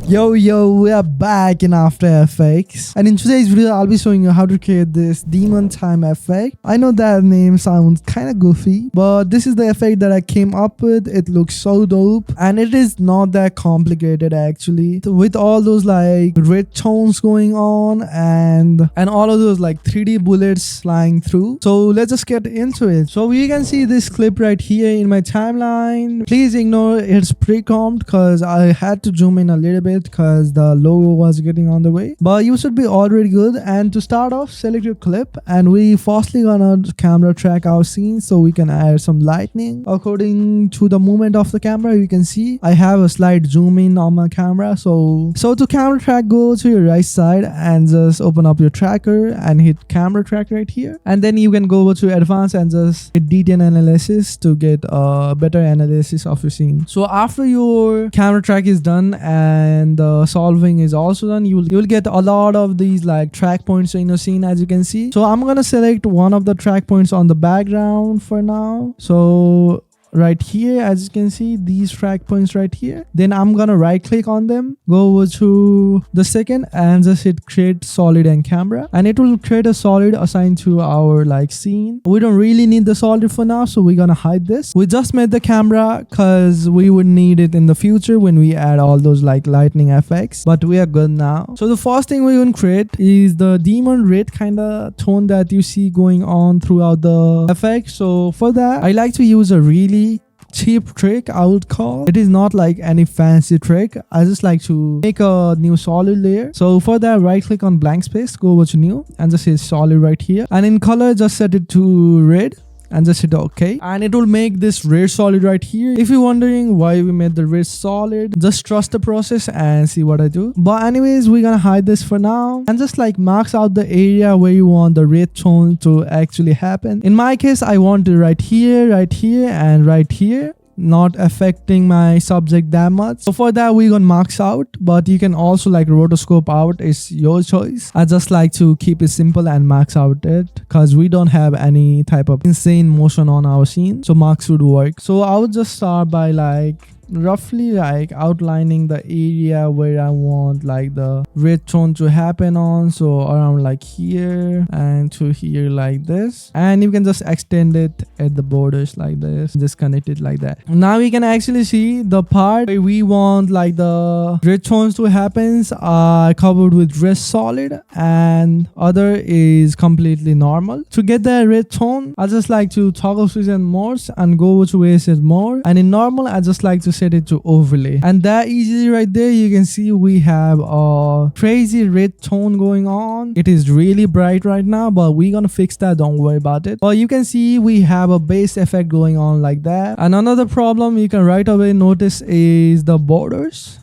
Yo, we are back in After Effects, and in today's video I'll be showing you how to create this demon time effect. I know that name sounds kind of goofy, but this is the effect that I came up with. It looks so dope, and it is not that complicated actually, with all those like red tones going on and all of those like 3D bullets flying through. So let's just get into it. So you can see this clip right here in my timeline. Please ignore it's pre-comped because I had to zoom in a little bit because the logo was getting on the way, but you should be already good. And to start off, select your clip, and we firstly gonna camera track our scene so we can add some lightning according to the movement of the camera. You can see I have a slight zoom in on my camera. So to camera track, go to your right side and just open up your tracker and hit camera track right here, and then you can go over to advanced and just hit detail analysis to get a better analysis of your scene. So after your camera track is done and the solving is also done, you will get a lot of these like track points in your scene, as you can see. So I'm gonna select one of the track points on the background for now. So right here, as you can see, these track points right here, then I'm gonna right click on them, go over to the second and just hit create solid and camera, and it will create a solid assigned to our like scene. We don't really need the solid for now, so we're gonna hide this. We just made the camera because we would need it in the future when we add all those like lightning effects, but we are good now. So the first thing we're gonna create is the demon red kind of tone that you see going on throughout the effect. So for that, I like to use a really cheap trick, I would call. It is not like any fancy trick. I just like to make a new solid layer. So for that, right click on blank space, go over to new and just hit solid right here, and in color just set it to red and just hit OK, and it will make this red solid right here. If you're wondering why we made the red solid, just trust the process and see what I do. But anyways, we're gonna hide this for now and just like marks out the area where you want the red tone to actually happen. In my case, I want it right here, and right here, not affecting my subject that much. So for that, we're gonna marks out, but you can also like rotoscope out. It's your choice. I just like to keep it simple and marks out it because we don't have any type of insane motion on our scene, so marks would work. So I would just start by like roughly like outlining the area where I want like the red tone to happen on. So around like here and to here like this, and you can just extend it at the borders like this, just connect it like that. Now we can actually see the part where we want like the red tones to happen are covered with red solid and other is completely normal. To get that red tone, I just like to toggle switch and modes and go over to ASS mode, and in normal I just like to set it to overlay, and that easily right there you can see we have a crazy red tone going on. It is really bright right now, but we're gonna fix that, don't worry about it. But you can see we have a base effect going on like that. And another problem you can right away notice is the borders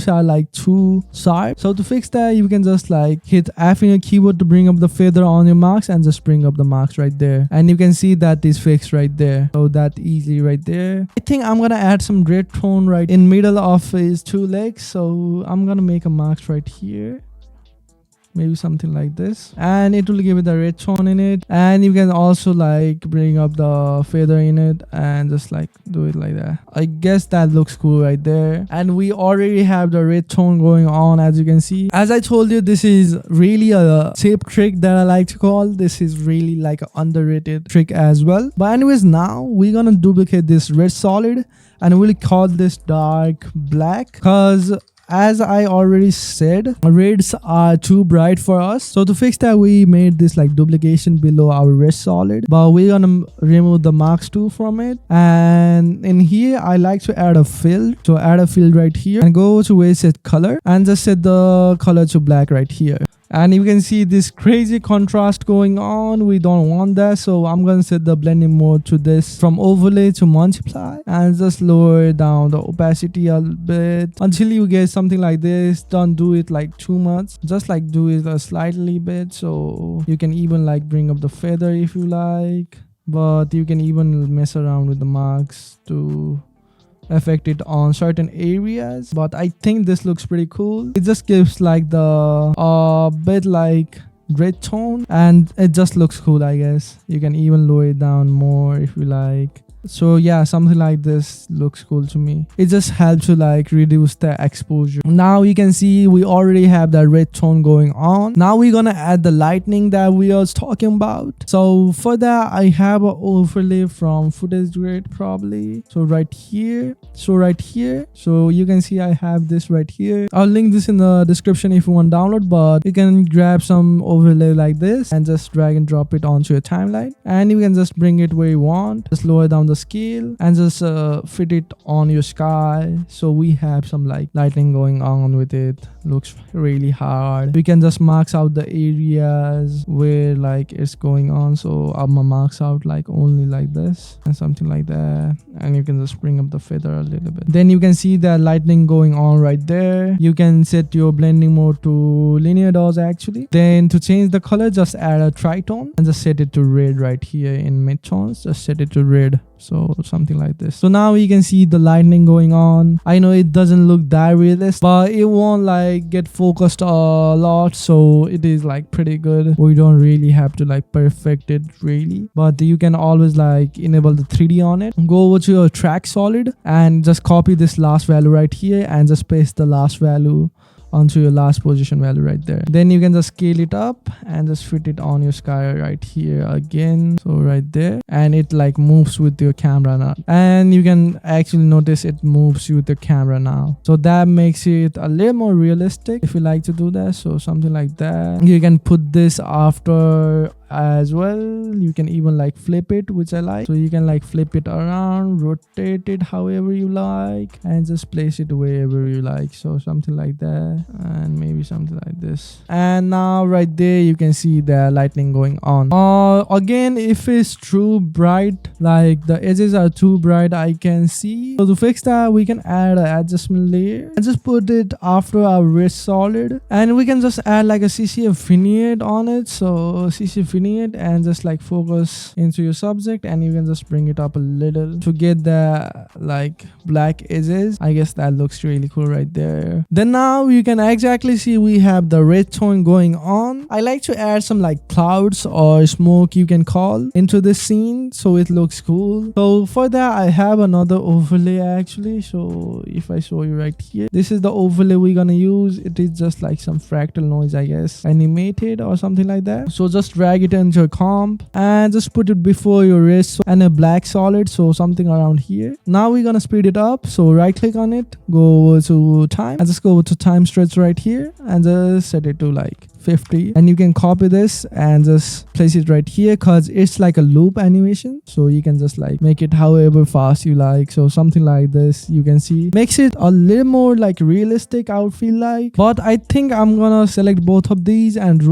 are like too sharp. So to fix that, you can just like hit F in your keyboard to bring up the feather on your marks and just bring up the marks right there, and you can see that is fixed right there. So that easily right there. I think I'm gonna add some red tone right in middle of his two legs, so I'm gonna make a marks right here, maybe something like this, and it will give it a red tone in it. And you can also like bring up the feather in it and just like do it like that. I guess that looks cool right there, and we already have the red tone going on, as you can see. As I told you, this is really a cheap trick that I like to call. This is really like an underrated trick as well. But anyways, now we're gonna duplicate this red solid and we'll call this dark black because as I already said, reds are too bright for us. So to fix that, we made this like duplication below our red solid, but we're gonna remove the marks too from it. And in here, I like to add a fill. So add a fill right here and go to where it says color and just set the color to black right here. And you can see this crazy contrast going on. We don't want that, so I'm gonna set the blending mode to this from overlay to multiply and just lower down the opacity a bit until you get something like this. Don't do it like too much, just like do it a slightly bit. So you can even like bring up the feather if you like, but you can even mess around with the marks to affect it on certain areas. But I think this looks pretty cool. It just gives like the bit like red tone and it just looks cool. I guess you can even lower it down more if you like. So yeah, something like this looks cool to me. It just helps to like reduce the exposure. Now you can see we already have that red tone going on. Now we're gonna add the lightning that we was talking about. So for that, I have an overlay from footage grid probably. So right here, so you can see I have this right here. I'll link this in the description if you want to download, but you can grab some overlay like this and just drag and drop it onto your timeline, and you can just bring it where you want. Just lower down the scale and just fit it on your sky. So we have some like lightning going on with it. Looks really hard. We can just mark out the areas where like it's going on. So I'm gonna mark out like only like this and something like that, and you can just bring up the feather a little bit. Then you can see the lightning going on right there. You can set your blending mode to linear dots actually. Then to change the color, just add a tritone and just set it to red right here in midtones. Just set it to red. So something like this. So now you can see the lightning going on. I know it doesn't look that realistic, but it won't like get focused a lot, so it is like pretty good. We don't really have to like perfect it really, but you can always like enable the 3D on it. Go over to your track solid and just copy this last value right here and just paste the last value onto your last position value right there. Then you can just scale it up and just fit it on your sky right here again. So right there, and it like moves with your camera now, and you can actually notice it moves with the camera now. So that makes it a little more realistic if you like to do that. So something like that. You can put this after as well. You can even like flip it, which I like. So you can like flip it around, rotate it however you like, and just place it wherever you like. So something like that, and maybe something like this. And now right there you can see the lightning going on. Again, if it's too bright, like the edges are too bright, I can see. So to fix that, we can add an adjustment layer and just put it after our wrist solid, and we can just add like a CCF vignette on it. So CCF vignette, and just like focus into your subject, and you can just bring it up a little to get the like black edges. I guess that looks really cool right there. Then now you can exactly see we have the red tone going on. I like to add some like clouds or smoke you can call into this scene so it looks cool. So for that, I have another overlay actually. So if I show you right here, this is the overlay we're gonna use. It is just like some fractal noise, I guess, animated or something like that. So just drag it into a comp and just put it before your wrist and a black solid, so something around here. Now we're gonna speed it up. So right click on it, go over to time, and just go over to time stretch right here and just set it to like 50, and you can copy this and just place it right here because it's like a loop animation. So you can just like make it however fast you like. So something like this, you can see, makes it a little more like realistic, I would feel like. But I think I'm gonna select both of these and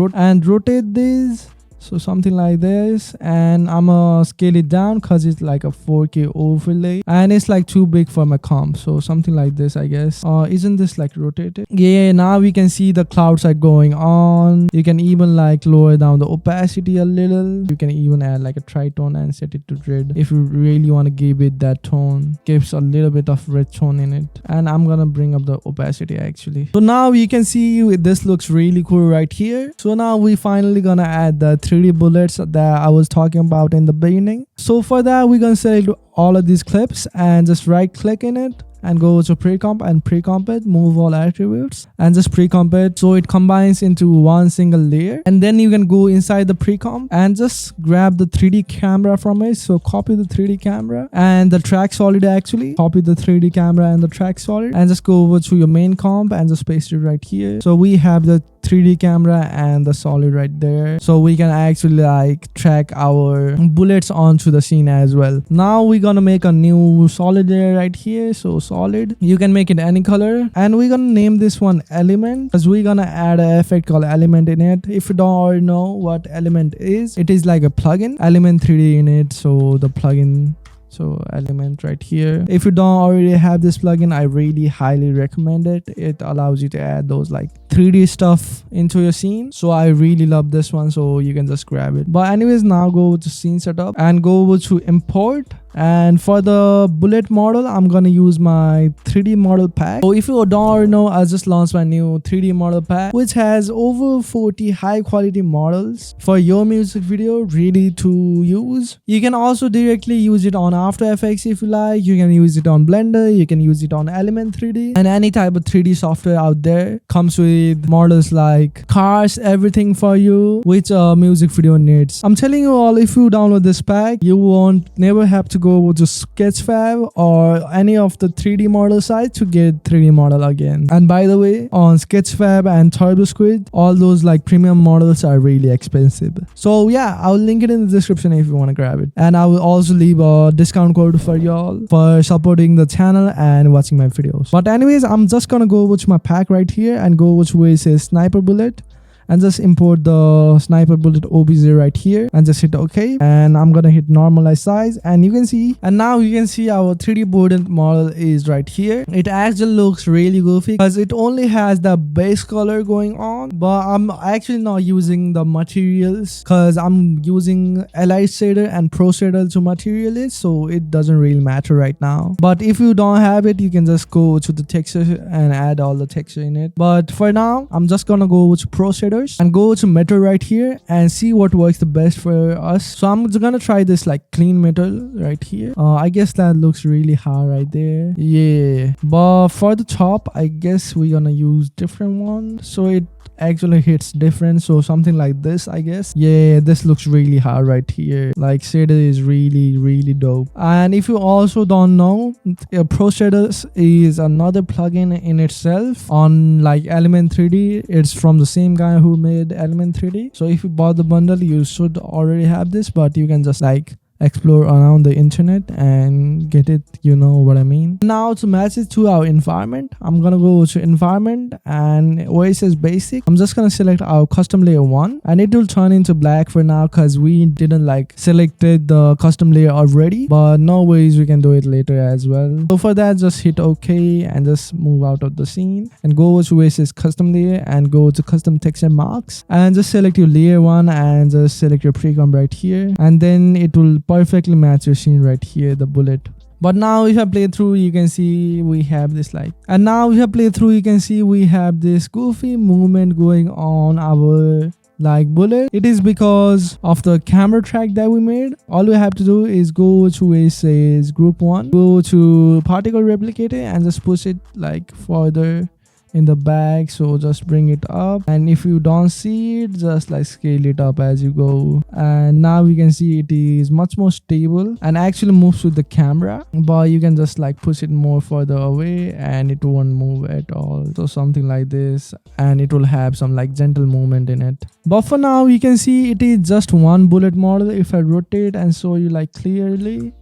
rotate these. So something like this, and I'm gonna scale it down because it's like a 4K overlay and it's like too big for my comp. So something like this, I guess. Isn't this like rotated? Yeah, now we can see the clouds are going on. You can even like lower down the opacity a little. You can even add like a tritone and set it to red if you really want to give it that tone. Gives a little bit of red tone in it. And I'm gonna bring up the opacity actually. So now you can see this looks really cool right here. So now we finally gonna add the 3D bullets that I was talking about in the beginning. So for that, we're gonna select all of these clips and just right click in it and go to pre-comp and pre-comp it, move all attributes and just pre-comp it so it combines into one single layer. And then you can go inside the pre-comp and just grab the 3D camera from it. So copy the 3D camera and the track solid actually. Copy the 3D camera and the track solid and just go over to your main comp and just paste it right here. So we have the 3D camera and the solid right there, so we can actually like track our bullets onto the scene as well. Now we're gonna make a new solid layer right here. So solid, you can make it any color, and we're gonna name this one element because we're gonna add an effect called element in it. If you don't already know what element is, it is like a plugin, element 3D in it. So the plugin, so element right here. If you don't already have this plugin, I really highly recommend it. It allows you to add those like 3D stuff into your scene. So I really love this one, so you can just grab it. But anyways, now go to scene setup and go over to import And for the bullet model, I'm gonna use my 3D model pack. So if you don't already know, I just launched my new 3D model pack, which has over 40 high quality models for your music video ready to use. You can also directly use it on After Effects if you like. You can use it on Blender, you can use it on Element 3D, and any type of 3D software out there comes with models like cars, everything for you which a music video needs. I'm telling you all, if you download this pack, you won't never have to go to Sketchfab or any of the 3D model sites to get 3D model again. And by the way, on Sketchfab and SUBCRIBE, all those like premium models are really expensive. So yeah, I'll link it in the description if you want to grab it, and I will also leave a discount code for y'all for supporting the channel and watching my videos. But anyways, I'm just gonna go with my pack right here and go which way says sniper bullet, and just import the sniper bullet OBJ right here and just hit OK. And I'm gonna hit normalize size, and you can see, and now you can see our 3D bullet model is right here. It actually looks really goofy because it only has the base color going on, but I'm actually not using the materials because I'm using Elite shader and Pro shader to material it, so it doesn't really matter right now. But if you don't have it, you can just go to the texture and add all the texture in it. But for now, I'm just gonna go to Pro shader and go to metal right here and see what works the best for us. So I'm just gonna try this like clean metal right here. I guess that looks really hard right there. Yeah, but for the top, I guess we're gonna use different one so it actually hits different. So something like this, I guess. Yeah, this looks really hard right here. Like shader is really dope. And if you also don't know, Pro Shaders is another plugin in itself on like Element 3D. It's from the same guy who made Element 3D. So if you bought the bundle, you should already have this, but you can just like explore around the internet and get it, you know what I mean. Now to match it to our environment, I'm gonna go to environment, and where it says basic, I'm just gonna select our custom layer 1, and it will turn into black for now because we didn't like selected the custom layer already, but no worries, we can do it later as well. So for that, just hit OK and just move out of the scene and go to where it says custom layer and go to custom texture marks and just select your layer 1 and just select your precomp right here, and then it will perfectly match your scene right here, the bullet. But now if I play through, you can see we have this like, and now if I play through, you can see we have this goofy movement going on our like bullet. It is because of the camera track that we made. All we have to do is go to where it says group 1, go to particle replicator and just push it like further in the back. So just bring it up, and if you don't see it, just like scale it up as you go. And now you can see it is much more stable and actually moves with the camera, but you can just like push it more further away and it won't move at all. So something like this, and it will have some like gentle movement in it. But for now, you can see it is just one bullet model. If I rotate and show you like clearly,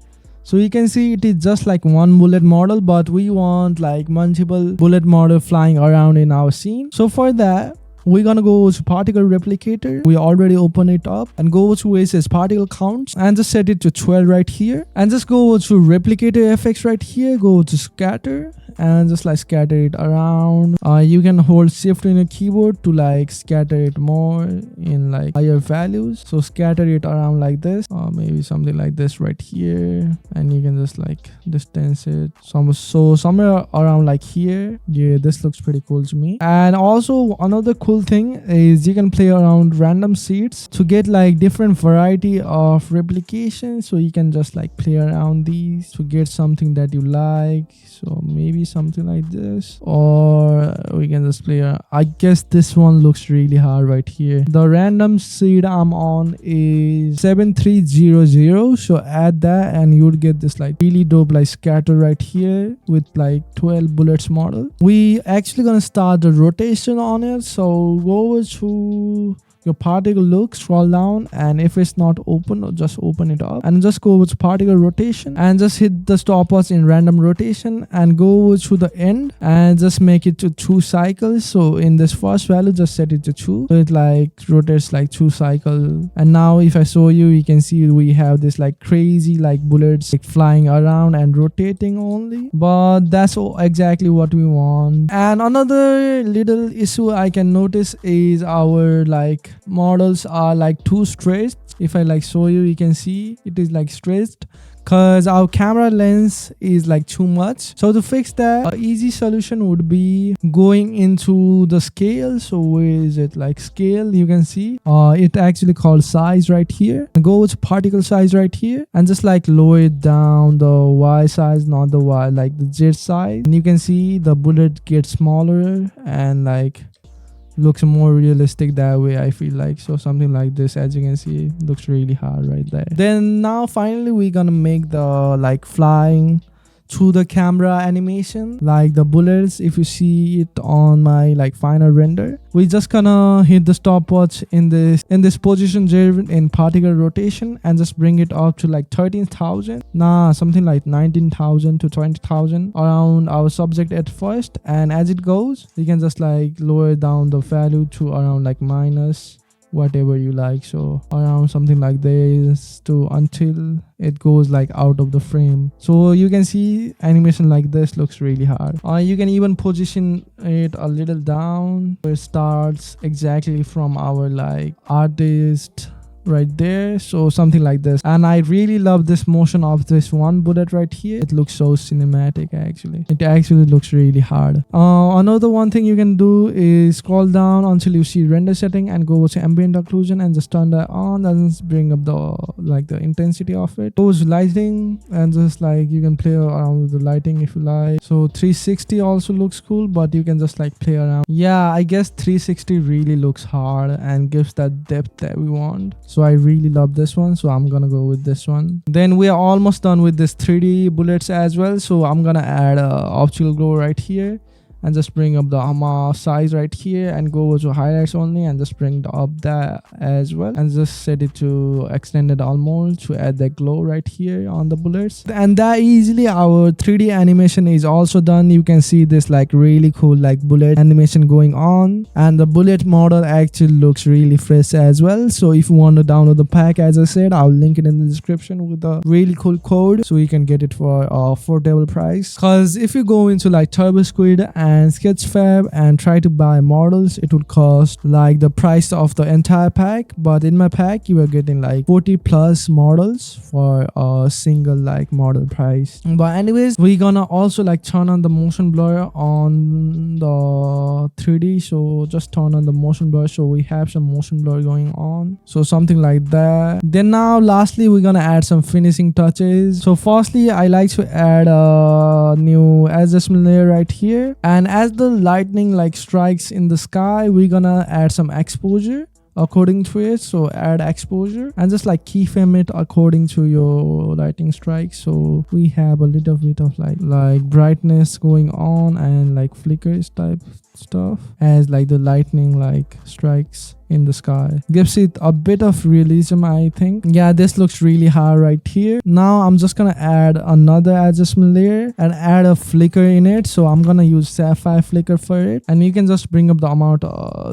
so you can see it is just like one bullet model, but we want like multiple bullet model flying around in our scene. So for that, we're gonna go to particle replicator. We already open it up and go to where it says particle counts and just set it to 12 right here, and just go to replicator effects right here, go to scatter and just like scatter it around. You can hold shift in your keyboard to like scatter it more in like higher values. So scatter it around like this, or maybe something like this right here, and you can just like distance it so somewhere around like here. Yeah, this looks pretty cool to me. And also another cool thing is you can play around random seeds to get like different variety of replication. So you can just like play around these to get something that you like. So maybe something like this, or we can just play around. I guess this one looks really hard right here. The random seed I'm on is 7300, so add that and you would get this like really dope like scatter right here with like 12 bullets model. We actually gonna start the rotation on it. So go over to your particle look, scroll down, and if it's not open, just open it up and just go over to particle rotation and just hit the stopwatch in random rotation and go over to the end and just make it to 2 cycles. So in this first value, just set it to 2, so it like rotates like 2 cycles. And now if I show you, you can see we have this like crazy like bullets like flying around and rotating only, but that's exactly what we want. And another little issue I can notice is our like models are like too stretched. If I like show you, you can see it is like stretched because our camera lens is like too much. So to fix that, a easy solution would be going into the scale. So where is it? Like scale, you can see it actually called size right here, and go to particle size right here and just like lower it down the Y size, not the Y, like the Z size, and you can see the bullet gets smaller and like looks more realistic that way, I feel like. So something like this, as you can see, looks really hard right there. Then now finally we're gonna make the like flying through the camera animation, like the bullets. If you see it on my like final render, we just gonna hit the stopwatch in this position in particle rotation and just bring it up to like 13,000, something like 19,000 to 20,000 around our subject at first, and as it goes you can just like lower down the value to around like minus whatever you like, so around something like this to until it goes like out of the frame. So you can see animation like this looks really hard. You can even position it a little down where it starts exactly from our like artist right there, so something like this. And I really love this motion of this one bullet right here. It looks so cinematic. Actually it actually looks really hard. Another one thing you can do is scroll down until you see render setting and go to ambient occlusion and just turn that on and just bring up the intensity of it. Go to lighting and just like you can play around with the lighting if you like. So 360 also looks cool, but you can just like play around. Yeah, I guess 360 really looks hard and gives that depth that we want. So I really love this one, so I'm gonna go with this one. Then we are almost done with this 3D bullets as well, so I'm gonna add a optical glow right here and just bring up the size right here and go to highlights only and just bring up that as well and just set it to extended almost to add that glow right here on the bullets. And that easily our 3D animation is also done. You can see this like really cool like bullet animation going on, and the bullet model actually looks really fresh as well. So if you want to download the pack, as I said, I'll link it in the description with a really cool code so you can get it for a affordable price. Because if you go into like TurboSquid and Sketchfab and try to buy models, it would cost like the price of the entire pack, but in my pack you are getting like 40 plus models for a single like model price. But anyways, we're gonna also like turn on the motion blur on the 3D, so just turn on the motion blur so we have some motion blur going on, so something like that. Then now lastly we're gonna add some finishing touches. So firstly I like to add a new adjustment layer right here, and as the lightning like strikes in the sky, we're gonna add some exposure according to it. So add exposure and just like keyframe it according to your lightning strike, so we have a little bit of like brightness going on and like flickers type stuff as like the lightning like strikes in the sky. Gives it a bit of realism, I think. Yeah, this looks really hard right here. Now I'm just gonna add another adjustment layer and add a flicker in it. So I'm gonna use sapphire flicker for it, and you can just bring up the amount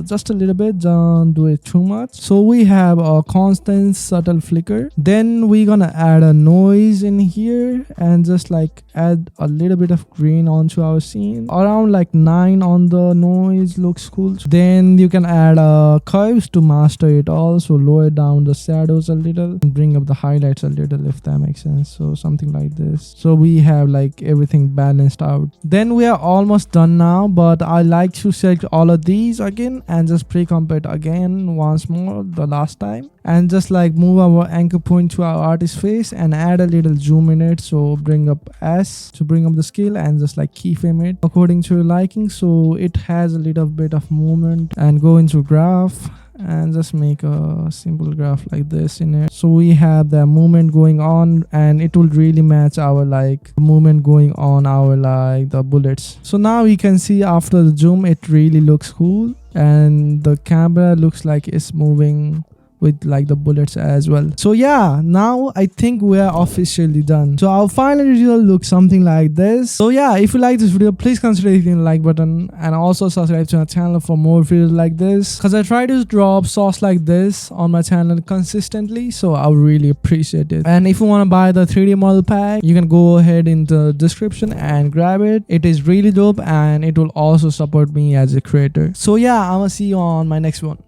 just a little bit, don't do it too much. So we have a constant subtle flicker. Then we're gonna add a noise in here and just like add a little bit of green onto our scene. Around like 9 on the noise looks cool. Then you can add a curve to master it all, so lower down the shadows a little and bring up the highlights a little, if that makes sense. So something like this, so we have like everything balanced out. Then we are almost done now, but I like to select all of these again and just pre-comp it again once more the last time, and just like move our anchor point to our artist face and add a little zoom in it. So bring up S to bring up the scale and just like keyframe it according to your liking, so it has a little bit of movement. And go into graph and just make a simple graph like this in it, so we have the movement going on and it will really match our like movement going on our like the bullets. So now you can see after the zoom it really looks cool and the camera looks like it's moving with like the bullets as well. So yeah, now I think we are officially done. So our final result looks something like this. So yeah, if you like this video, please consider hitting the like button and also subscribe to my channel for more videos like this, because I try to drop sauce like this on my channel consistently, so I would really appreciate it. And if you want to buy the 3D model pack, you can go ahead in the description and grab it. It is really dope and it will also support me as a creator. So yeah, I'm gonna see you on my next one.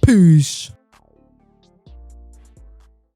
Peace.